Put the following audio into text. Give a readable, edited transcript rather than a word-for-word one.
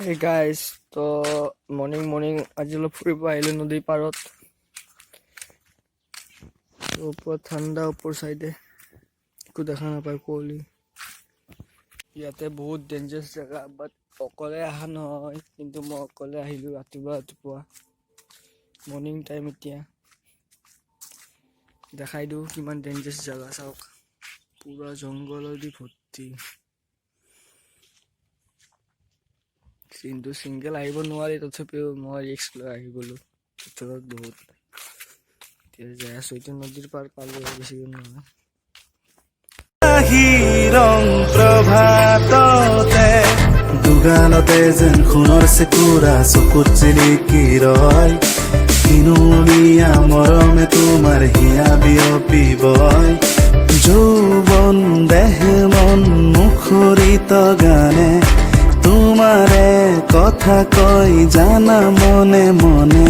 Hey guys, তো morning আজি অলপ ফুৰিব আহিলো নদীৰ পাৰত। ওপৰত ঠাণ্ডা, ওপৰ চাইডে একো দেখা নাপায় কুঁৱলী। ইয়াতে বহুত ডেঞ্জাৰাছ জেগা, বাট অকলে অহা নহয়, কিন্তু মই অকলে আহিলো ৰাতিপুৱা মৰ্ণিং টাইম। এতিয়া দেখাই দিওঁ কিমান ডেঞ্জাৰাছ জেগা। চাওক, পুৰা জংঘলেদি ভৰ্তি। কিন্তু চিংগল আহিব নোৱাৰি, তথাপিও মই ৰিস্ক লৈ আহি গ'লো ভিতৰত বহুত। এতিয়া যাই আছো, এতিয়া নদীৰ পাৰ পালো, বেছি দূৰ নহয়। ৰং প্ৰভাততে দুগালতে যেন সোণৰ চেকুৰা চকুত জিলিকি ৰয়, কিনুলীয়া মৰমে তোমাৰ হিয়া বিয়পিবই। যৌৱন দেহ মন মুখৰিত গানে তোমাৰে কথা কয় জানা মনে মনে।